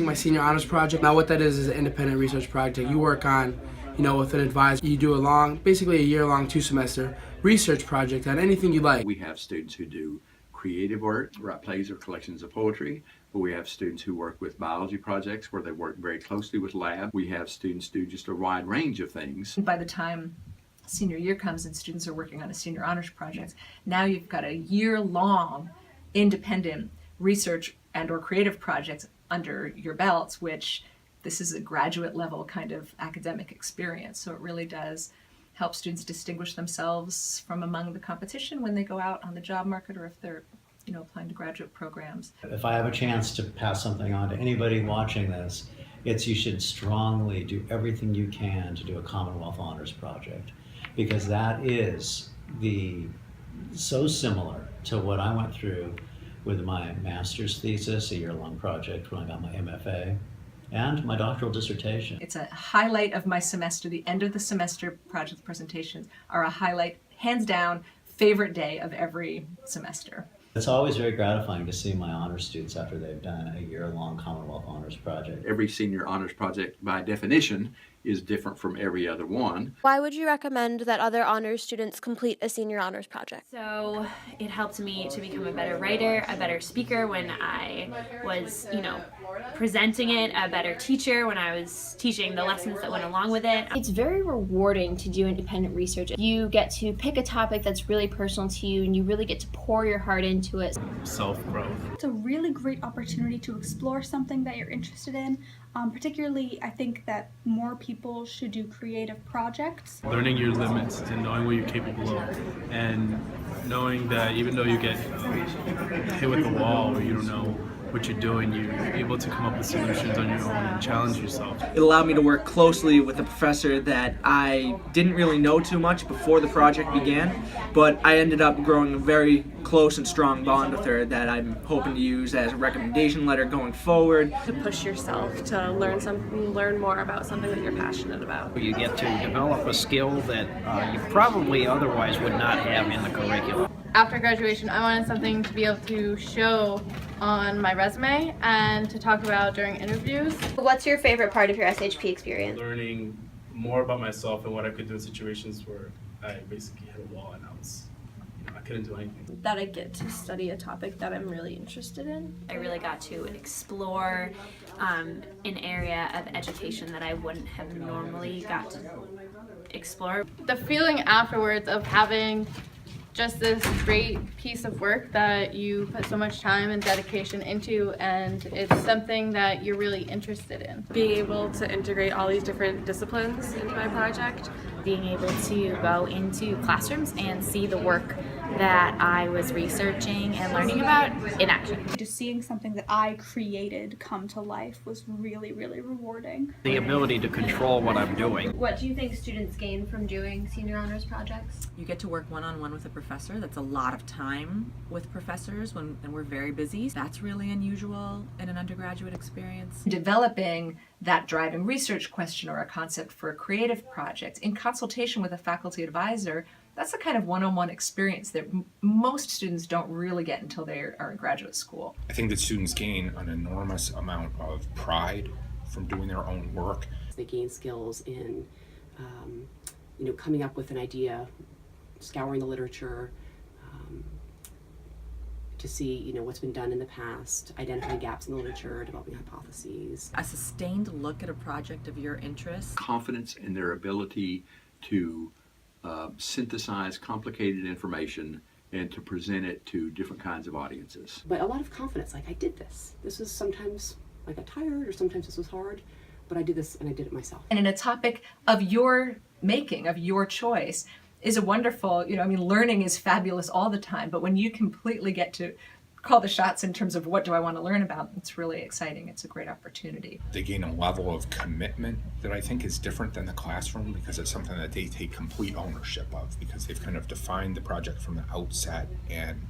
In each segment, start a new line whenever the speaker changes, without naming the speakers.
my senior honors project. Now what that is an independent research project. You work on, with an advisor. You do basically a year-long 2-semester research project on anything you like.
We have students who do creative work, write plays or collections of poetry, but we have students who work with biology projects where they work very closely with lab. We have students do just a wide range of things.
By the time senior year comes and students are working on a senior honors project, now you've got a year-long independent research and or creative projects under your belts, which this is a graduate level kind of academic experience. So it really does help students distinguish themselves from among the competition when they go out on the job market or if they're applying to graduate programs.
If I have a chance to pass something on to anybody watching this, it's you should strongly do everything you can to do a Commonwealth Honors Project, because that is so similar to what I went through with my master's thesis, a year-long project when I got my MFA, and my doctoral dissertation.
It's a highlight of my semester. The end of the semester project presentations are a highlight, hands down, favorite day of every semester.
It's always very gratifying to see my honors students after they've done a year-long Commonwealth Honors Project.
Every senior honors project, by definition, is different from every other one.
Why would you recommend that other honors students complete a senior honors project?
So it helped me to become a better writer, a better speaker when I was, presenting it, a better teacher when I was teaching the lessons that went along with it.
It's very rewarding to do independent research. You get to pick a topic that's really personal to you and you really get to pour your heart into it.
Self-growth.
It's a really great opportunity to explore something that you're interested in. Particularly, I think that more people should do creative projects.
Learning your limits and knowing what you're capable of, and knowing that even though you get hit with the wall or you don't know what you're doing, you're able to come up with solutions on your own and challenge yourself.
It allowed me to work closely with a professor that I didn't really know too much before the project began, but I ended up growing a very close and strong bond with her that I'm hoping to use as a recommendation letter going forward.
To push yourself to learn more about something that you're passionate about.
You get to develop a skill that you probably otherwise would not have in the curriculum.
After graduation, I wanted something to be able to show on my resume and to talk about during interviews.
What's your favorite part of your SHP experience?
Learning more about myself and what I could do in situations where I basically hit a wall and I couldn't do anything.
That I get to study a topic that I'm really interested in.
I really got to explore an area of education that I wouldn't have normally got to explore.
The feeling afterwards of having just this great piece of work that you put so much time and dedication into, and it's something that you're really interested in.
Being able to integrate all these different disciplines into my project.
Being able to go into classrooms and see the work that I was researching and learning about in action.
Just seeing something that I created come to life was really, really rewarding.
The ability to control what I'm doing.
What do you think students gain from doing senior honors projects?
You get to work one-on-one with a professor. That's a lot of time with professors and we're very busy. That's really unusual in an undergraduate experience.
Developing that driving research question or a concept for a creative project in consultation with a faculty advisor, that's the kind of one-on-one experience that most students don't really get until they are in graduate school.
I think that students gain an enormous amount of pride from doing their own work.
They gain skills in, coming up with an idea, scouring the literature, to see, what's been done in the past, identifying gaps in the literature, developing hypotheses.
A sustained look at a project of your interest.
Confidence in their ability to synthesize complicated information and to present it to different kinds of audiences.
But a lot of confidence, like I did this. This was sometimes I got tired or sometimes this was hard, but I did this and I did it myself.
And in a topic of your making, of your choice, is a wonderful, learning is fabulous all the time, but when you completely get to call the shots in terms of what do I want to learn about, it's really exciting. It's a great opportunity.
They gain a level of commitment that I think is different than the classroom because it's something that they take complete ownership of because they've kind of defined the project from the outset and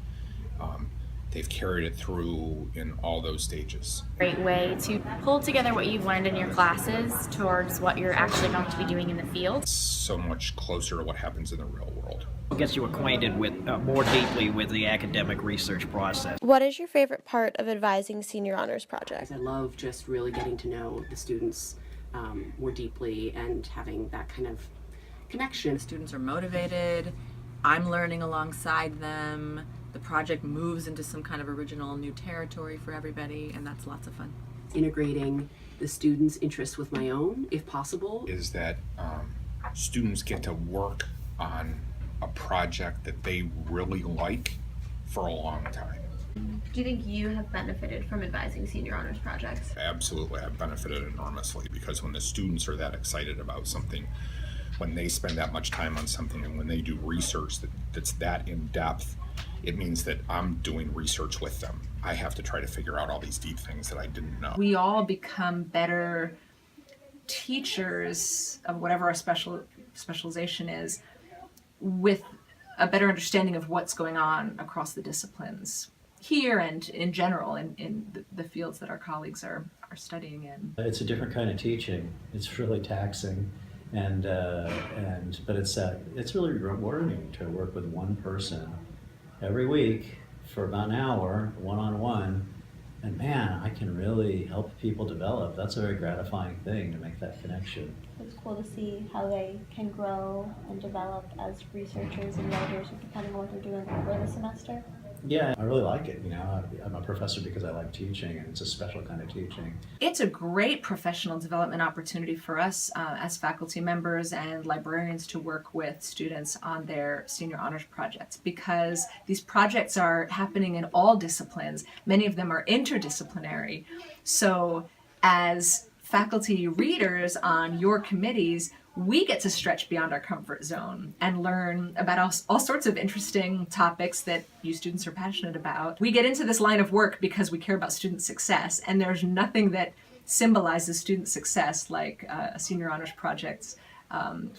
they've carried it through in all those stages.
Great way to pull together what you've learned in your classes towards what you're actually going to be doing in the field.
It's so much closer to what happens in the real world.
It gets you acquainted with more deeply with the academic research process.
What is your favorite part of advising senior honors projects?
I love just really getting to know the students more deeply and having that kind of connection.
The students are motivated, I'm learning alongside them, the project moves into some kind of original new territory for everybody, and that's lots of fun.
Integrating the students' interests with my own, if possible.
Is that students get to work on a project that they really like for a long time.
Do you think you have benefited from advising senior honors projects?
Absolutely, I've benefited enormously because when the students are that excited about something, when they spend that much time on something, and when they do research that's that in depth, it means that I'm doing research with them. I have to try to figure out all these deep things that I didn't know.
We all become better teachers of whatever our specialization is, with a better understanding of what's going on across the disciplines here and in general in the fields that our colleagues are studying in.
It's a different kind of teaching. It's really taxing, but it's really rewarding to work with one person every week for about an hour, one-on-one, and man, I can really help people develop. That's a very gratifying thing, to make that connection.
It's cool to see how they can grow and develop as researchers and writers, depending on what they're doing over the semester.
Yeah, I really like it. I'm a professor because I like teaching, and it's a special kind of teaching.
It's a great professional development opportunity for us as faculty members and librarians to work with students on their senior honors projects, because these projects are happening in all disciplines. Many of them are interdisciplinary. So as faculty readers on your committees, we get to stretch beyond our comfort zone and learn about all sorts of interesting topics that you students are passionate about. We get into this line of work because we care about student success, and there's nothing that symbolizes student success like a senior honors project's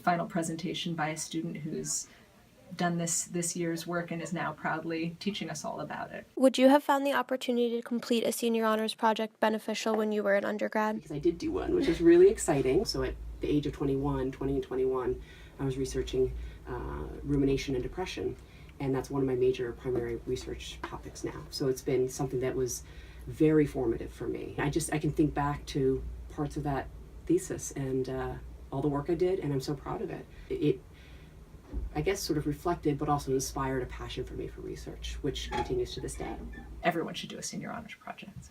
final presentation by a student who's done this year's work and is now proudly teaching us all about it.
Would you have found the opportunity to complete a senior honors project beneficial when you were an undergrad?
Because I did do one, which was really exciting. So at the age of 20 and 21, I was researching rumination and depression, and that's one of my major primary research topics now. So it's been something that was very formative for me. I can think back to parts of that thesis and all the work I did, and I'm so proud of it. It, I guess, sort of reflected but also inspired a passion for me for research, which continues to this day.
Everyone should do a senior honors project.